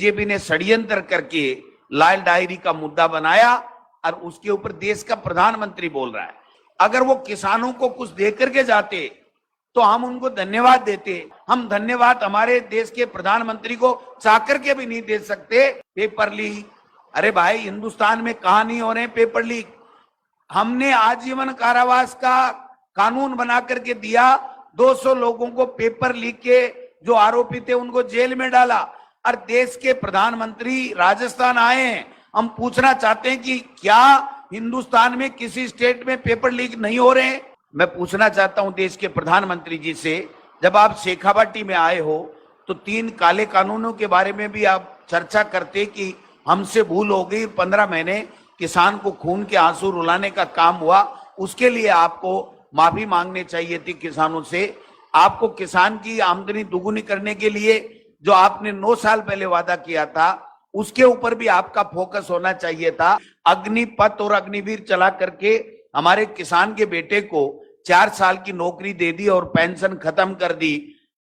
BJP ने षड्यंत्र करके लाल डायरी का मुद्दा बनाया और उसके ऊपर देश का प्रधानमंत्री बोल रहा है। अगर वो किसानों को कुछ दे करके जाते तो हम उनको धन्यवाद देते। हम धन्यवाद हमारे देश के प्रधानमंत्री को चाकर के भी नहीं दे सकते। पेपर लीक, अरे भाई हिंदुस्तान में कहां नहीं हो रहे पेपर लीक। हमने आजीवन कारावास का कानून बना करके दिया, 200 लोगों को पेपर लीक के जो आरोपी थे उनको जेल में डाला। और देश के प्रधानमंत्री राजस्थान आए हैं। हम पूछना चाहते हैं कि क्या हिंदुस्तान में किसी स्टेट में पेपर लीक नहीं हो रहे हैं? मैं पूछना चाहता हूं देश के प्रधानमंत्री जी से, जब आप शेखावाटी में आए हो तो 3 काले कानूनों के बारे में भी आप चर्चा करते कि हमसे भूल हो गई, 15 महीने किसान को खून के आंसू रुलाने का काम हुआ, उसके लिए आपको माफी मांगनी चाहिए थी किसानों से। आपको किसान की आमदनी दुगुनी करने के लिए जो आपने 9 साल पहले वादा किया था उसके ऊपर भी आपका फोकस होना चाहिए था। अग्निपथ और अग्निवीर चला करके हमारे किसान के बेटे को 4 साल की नौकरी दे दी और पेंशन खत्म कर दी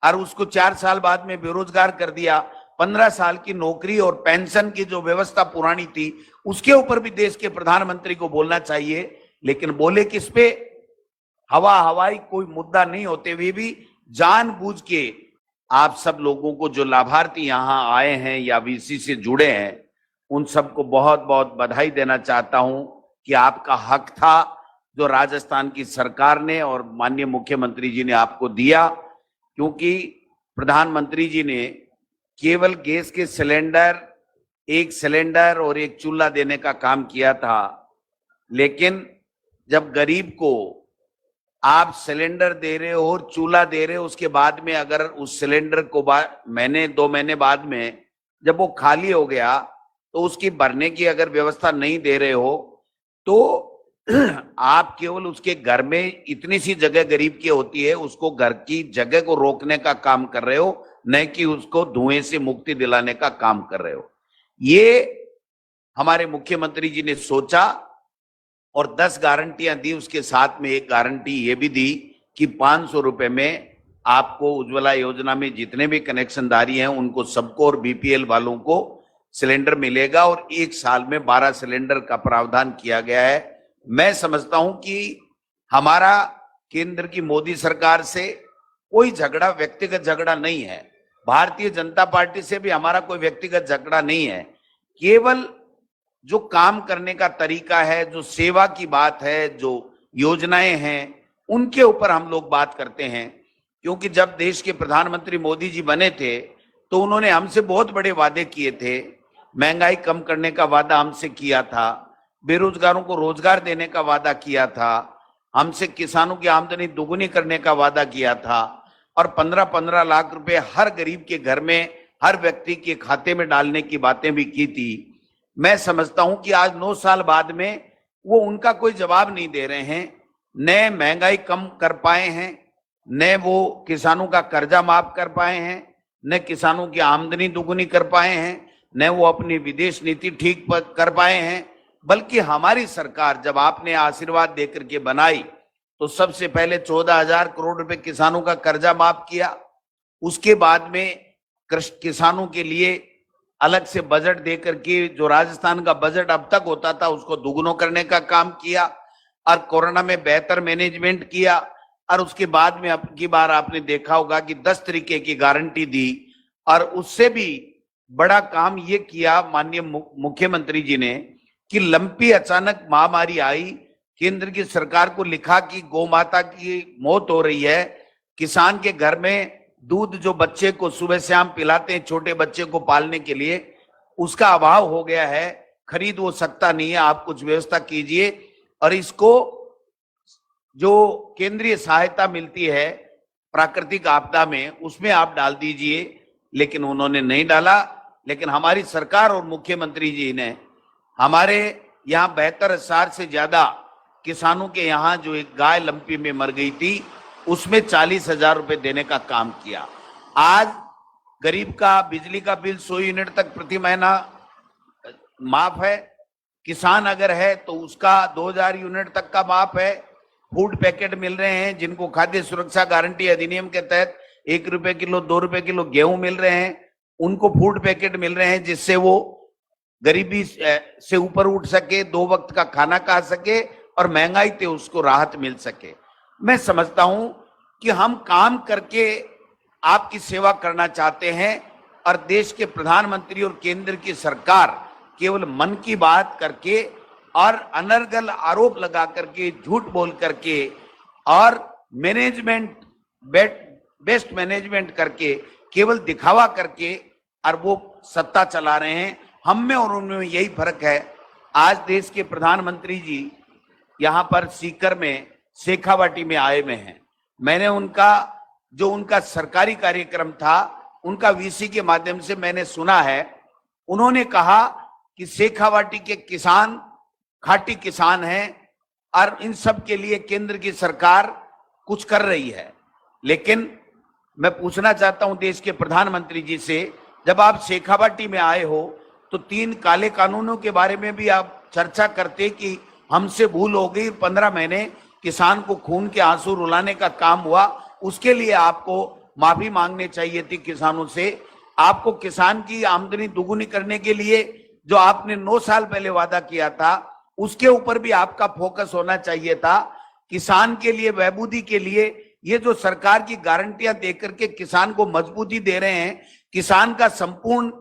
और उसको 4 साल बाद में बेरोजगार कर दिया। 15 साल की नौकरी और पेंशन की जो व्यवस्था पुरानी थी उसके ऊपर भी देश के प्रधानमंत्री को बोलना चाहिए, लेकिन बोले किस पे? हवाई कोई मुद्दा नहीं होते हुए भी जानबूझ के आप सब लोगों को, जो लाभार्थी यहाँ आए हैं या वीसी से जुड़े हैं, उन सबको बहुत बहुत बधाई देना चाहता हूं कि आपका हक था जो राजस्थान की सरकार ने और माननीय मुख्यमंत्री जी ने आपको दिया। क्योंकि प्रधानमंत्री जी ने केवल गैस के सिलेंडर, 1 सिलेंडर और 1 चूल्हा देने का काम किया था, लेकिन जब गरीब को आप सिलेंडर दे रहे हो और चूल्हा दे रहे हो, उसके बाद में अगर उस सिलेंडर को 2 महीने बाद में जब वो खाली हो गया तो उसकी भरने की अगर व्यवस्था नहीं दे रहे हो तो आप केवल उसके घर में इतनी सी जगह गरीब की होती है, उसको घर की जगह को रोकने का काम कर रहे हो, न कि उसको धुएं से मुक्ति दिलाने का काम कर रहे हो। ये हमारे मुख्यमंत्री जी ने सोचा और 10 गारंटियां दी। उसके साथ में एक गारंटी ये भी दी कि 500 रुपए में आपको उज्ज्वला योजना में जितने भी कनेक्शनदारी हैं उनको सबको और बीपीएल वालों को सिलेंडर मिलेगा और 1 साल में 12 सिलेंडर का प्रावधान किया गया है। मैं समझता हूं कि हमारा केंद्र की मोदी सरकार से कोई झगड़ा, व्यक्तिगत झगड़ा नहीं है। भारतीय जनता पार्टी से भी हमारा कोई व्यक्तिगत झगड़ा नहीं है। केवल जो काम करने का तरीका है, जो सेवा की बात है, जो योजनाएं हैं, उनके ऊपर हम लोग बात करते हैं। क्योंकि जब देश के प्रधानमंत्री मोदी जी बने थे तो उन्होंने हमसे बहुत बड़े वादे किए थे। महंगाई कम करने का वादा हमसे किया था, बेरोजगारों को रोजगार देने का वादा किया था, हमसे किसानों की आमदनी दुगुनी करने का वादा किया था और 15-15 लाख रुपए हर गरीब के घर में, हर व्यक्ति के खाते में डालने की बातें भी की थी। मैं समझता हूं कि आज 9 साल बाद में वो उनका कोई जवाब नहीं दे रहे हैं। न महंगाई कम कर पाए हैं, न वो किसानों का कर्जा माफ कर पाए हैं, न किसानों की आमदनी दुगुनी कर पाए हैं, न वो अपनी विदेश नीति ठीक कर पाए हैं। बल्कि हमारी सरकार जब आपने आशीर्वाद देकर के बनाई तो सबसे पहले 14,000 करोड़ रुपए किसानों का कर्जा माफ किया। उसके बाद में किसानों के लिए अलग से बजट देकर के जो राजस्थान का बजट अब तक होता था उसको दुगुना करने का काम किया और कोरोना में बेहतर मैनेजमेंट किया। और उसके बाद में अब की बार आपने देखा होगा कि 10 तरीके की गारंटी दी और उससे भी बड़ा काम ये किया माननीय मुख्यमंत्री जी ने कि लंपी अचानक महामारी आई, केंद्र की सरकार को लिखा कि गौ माता की मौत हो रही है, किसान के घर में दूध जो बच्चे को सुबह शाम पिलाते हैं छोटे बच्चे को पालने के लिए, उसका अभाव हो गया है, खरीद हो सकता नहीं है, आप कुछ व्यवस्था कीजिए और इसको जो केंद्रीय सहायता मिलती है प्राकृतिक आपदा में उसमें आप डाल दीजिए। लेकिन उन्होंने नहीं डाला। लेकिन हमारी सरकार और मुख्यमंत्री जी ने हमारे यहाँ 72,000 से ज्यादा किसानों के यहाँ जो एक गाय लंपी में मर गई थी उसमें 40,000 रुपए देने का काम किया। आज गरीब का बिजली का बिल 100 यूनिट तक प्रति महीना माफ है। किसान अगर है तो उसका 2,000 यूनिट तक का माफ है। फूड पैकेट मिल रहे हैं जिनको खाद्य सुरक्षा गारंटी अधिनियम के तहत 1 रुपए किलो, 2 रुपए किलो गेहूं मिल रहे हैं। उनको फूड पैकेट मिल रहे हैं जिससे वो गरीबी से ऊपर उठ सके, 2 वक्त का खाना खा सके और महंगाई से उसको राहत मिल सके। मैं समझता हूं कि हम काम करके आपकी सेवा करना चाहते हैं और देश के प्रधानमंत्री और केंद्र की सरकार केवल मन की बात करके और अनर्गल आरोप लगा करके, झूठ बोल करके और मैनेजमेंट बेस्ट मैनेजमेंट करके, केवल दिखावा करके और वो सत्ता चला रहे हैं। हम में और उनमें यही फर्क है। आज देश के प्रधानमंत्री जी यहाँ पर सीकर में शेखावाटी में आए हुए हैं। मैंने उनका सरकारी कार्यक्रम था, उनका वीसी के माध्यम से मैंने सुना है। उन्होंने कहा कि शेखावाटी के किसान खाटी किसान हैं और इन सब के लिए केंद्र की सरकार कुछ कर रही है। लेकिन मैं पूछना चाहता हूं देश के प्रधानमंत्री जी से, जब आप शेखावाटी में आए हो तो 3 काले कानूनों के बारे में भी आप चर्चा करते कि हमसे भूल हो गई, 15 महीने किसान को खून के आंसू रुलाने का काम हुआ, उसके लिए आपको माफी मांगनी चाहिए थी किसानों से। आपको किसान की आमदनी दुगुनी करने के लिए जो आपने 9 साल पहले वादा किया था, उसके ऊपर भी आपका फोकस होना चाहिए था। किसान के लिए, बहबूदी के लिए ये जो सरकार की गारंटियां देकर के किसान को मजबूती दे रहे हैं, किसान का संपूर्ण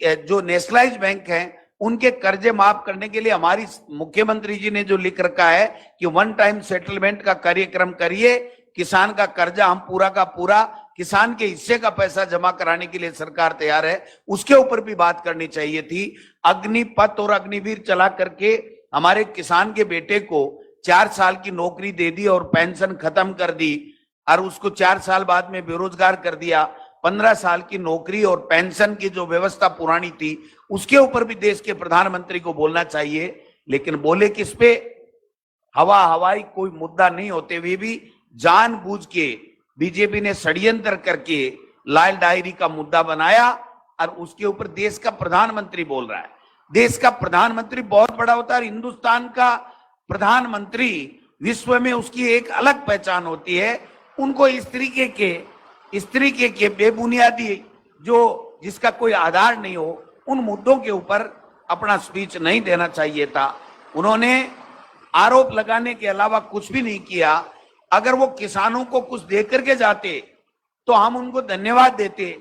जो नेशनलाइज बैंक है उनके कर्जे माफ करने के लिए हमारी मुख्यमंत्री जी ने जो लिख रखा है कि 1 टाइम सेटलमेंट का कार्यक्रम करिए, किसान का कर्जा हम पूरा का पूरा, किसान के हिस्से का पैसा जमा कराने के लिए सरकार तैयार है, उसके ऊपर भी बात करनी चाहिए थी। अग्निपथ और अग्निवीर चला करके हमारे किसान के बेटे को 4 साल की नौकरी दे दी और पेंशन खत्म कर दी और उसको 4 साल बाद में बेरोजगार कर दिया। 15 साल की नौकरी और पेंशन की जो व्यवस्था पुरानी थी उसके ऊपर भी देश के प्रधानमंत्री को बोलना चाहिए। लेकिन बोले किस पे? हवाई कोई मुद्दा नहीं होते हुए भी जानबूझ के बीजेपी ने षड्यंत्र करके लाल डायरी का मुद्दा बनाया और उसके ऊपर देश का प्रधानमंत्री बोल रहा है। देश का प्रधानमंत्री बहुत बड़ा होता है। हिंदुस्तान का प्रधानमंत्री विश्व में उसकी एक अलग पहचान होती है। उनको इस तरीके के बेबुनियादी जो जिसका कोई आधार नहीं हो उन मुद्दों के ऊपर अपना स्पीच नहीं देना चाहिए था। उन्होंने आरोप लगाने के अलावा कुछ भी नहीं किया। अगर वो किसानों को कुछ दे करके जाते तो हम उनको धन्यवाद देते,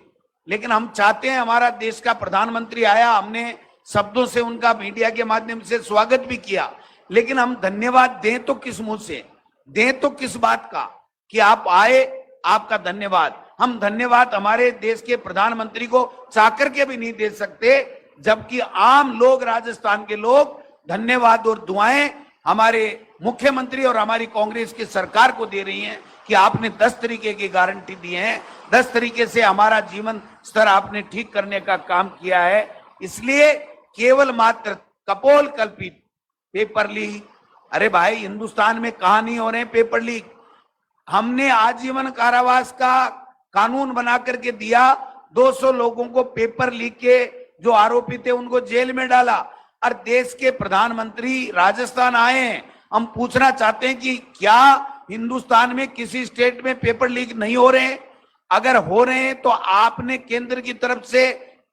लेकिन हम चाहते हैं हमारा देश का प्रधानमंत्री आया, हमने शब्दों से उनका मीडिया के माध्यम से स्वागत भी किया, लेकिन हम धन्यवाद दें तो किस मुंह से दें, तो किस बात का कि आप आए, आपका धन्यवाद। हम धन्यवाद हमारे देश के प्रधानमंत्री को चाकर के भी नहीं दे सकते, जबकि आम लोग, राजस्थान के लोग धन्यवाद और दुआएं हमारे मुख्यमंत्री और हमारी कांग्रेस की सरकार को दे रही हैं कि आपने 10 तरीके की गारंटी दी है, 10 तरीके से हमारा जीवन स्तर आपने ठीक करने का काम किया है। इसलिए केवल मात्र कपोल कल्पित पेपर लीक, अरे भाई हिंदुस्तान में कहां नहीं हो रहे पेपर लीक। हमने आजीवन कारावास का कानून बना करके दिया, 200 लोगों को पेपर लीक के जो आरोपी थे उनको जेल में डाला और देश के प्रधानमंत्री राजस्थान आए हैं। हम पूछना चाहते हैं कि क्या हिंदुस्तान में किसी स्टेट में पेपर लीक नहीं हो रहे हैं? अगर हो रहे हैं तो आपने केंद्र की तरफ से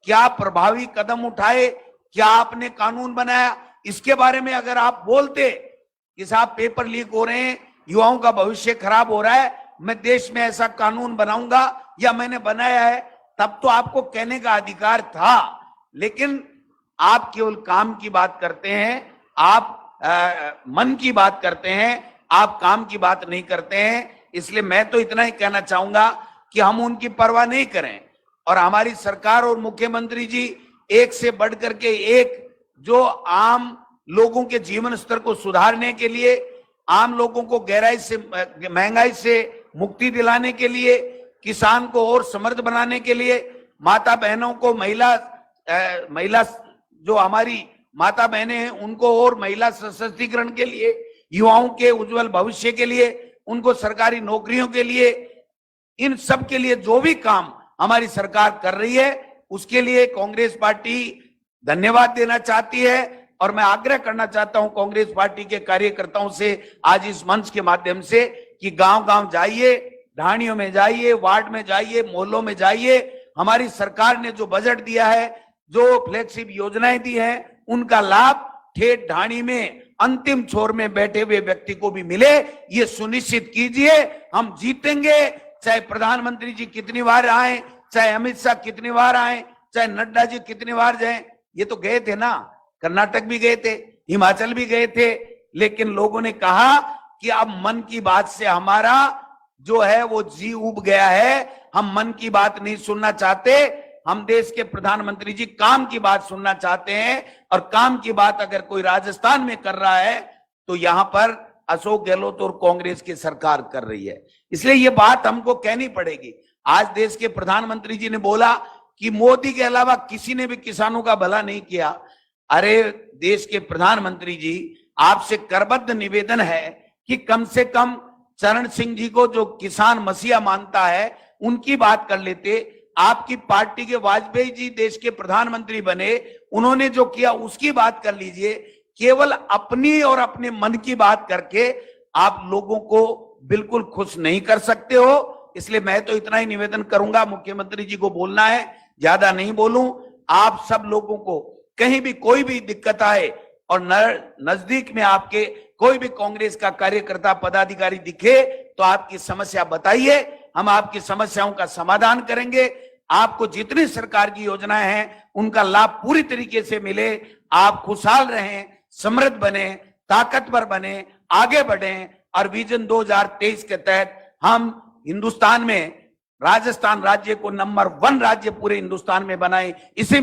क्या प्रभावी कदम उठाए, क्या आपने कानून बनाया? इसके बारे में अगर आप बोलते कि साहब पेपर लीक हो रहे हैं, युवाओं का भविष्य खराब हो रहा है, मैं देश में ऐसा कानून बनाऊंगा या मैंने बनाया है, तब तो आपको कहने का अधिकार था। लेकिन आप केवल काम की बात करते हैं, आप मन की बात करते हैं, आप काम की बात नहीं करते हैं। इसलिए मैं तो इतना ही कहना चाहूंगा कि हम उनकी परवाह नहीं करें और हमारी सरकार और मुख्यमंत्री जी एक से बढ़ करके एक जो आम लोगों के जीवन स्तर को सुधारने के लिए, आम लोगों को गहराई से महंगाई से मुक्ति दिलाने के लिए, किसान को और समृद्ध बनाने के लिए, माता बहनों को महिला जो हमारी माता बहनें हैं उनको और महिला सशक्तिकरण के लिए, युवाओं के उज्जवल भविष्य के लिए, उनको सरकारी नौकरियों के लिए, इन सब के लिए जो भी काम हमारी सरकार कर रही है उसके लिए कांग्रेस पार्टी धन्यवाद देना चाहती है। और मैं आग्रह करना चाहता हूं कांग्रेस पार्टी के कार्यकर्ताओं से आज इस मंच के माध्यम से कि गांव-गांव जाइए, ढाणियों में जाइए, वार्ड में जाइए, मोहल्लों में जाइए हमारी सरकार ने जो बजट दिया है, जो फ्लैगशिप योजनाएं दी है, उनका लाभ ठेठ ढाणी में अंतिम छोर में बैठे हुए व्यक्ति को भी मिले, ये सुनिश्चित कीजिए। हम जीतेंगे, चाहे प्रधानमंत्री जी कितनी बार आए, चाहे अमित शाह कितनी बार आए, चाहे नड्डा जी कितनी बार जाए। ये तो गए थे ना, कर्नाटक भी गए थे, हिमाचल भी गए थे, लेकिन लोगों ने कहा कि अब मन की बात से हमारा जो है वो जी उब गया है, हम मन की बात नहीं सुनना चाहते, हम देश के प्रधानमंत्री जी काम की बात सुनना चाहते हैं। और काम की बात अगर कोई राजस्थान में कर रहा है तो यहां पर अशोक गहलोत और कांग्रेस की सरकार कर रही है। इसलिए ये बात हमको कहनी पड़ेगी। आज देश के प्रधानमंत्री जी ने बोला कि मोदी के अलावा किसी ने भी किसानों का भला नहीं किया। अरे देश के प्रधानमंत्री जी, आपसे करबद्ध निवेदन है कि कम से कम चरण सिंह जी को, जो किसान मसीहा मानता है, उनकी बात कर लेते। आपकी पार्टी के वाजपेयी जी देश के प्रधानमंत्री बने, उन्होंने जो किया उसकी बात कर लीजिए। केवल अपनी और अपने मन की बात करके आप लोगों को बिल्कुल खुश नहीं कर सकते हो। इसलिए मैं तो इतना ही निवेदन करूंगा, मुख्यमंत्री जी को बोलना है, ज्यादा नहीं बोलूं। आप सब लोगों को कहीं भी कोई भी दिक्कत आए और नजदीक में आपके कोई भी कांग्रेस का कार्यकर्ता पदाधिकारी दिखे तो आपकी समस्या बताइए, हम आपकी समस्याओं का समाधान करेंगे। आपको जितनी सरकार की योजनाएं हैं उनका लाभ पूरी तरीके से मिले, आप खुशहाल रहें, समृद्ध बने, ताकतवर बने, आगे बढ़ें। और विजन 2023 के तहत हम हिंदुस्तान में राजस्थान राज्य को नंबर 1 राज्य पूरे हिंदुस्तान में बनाए। इसी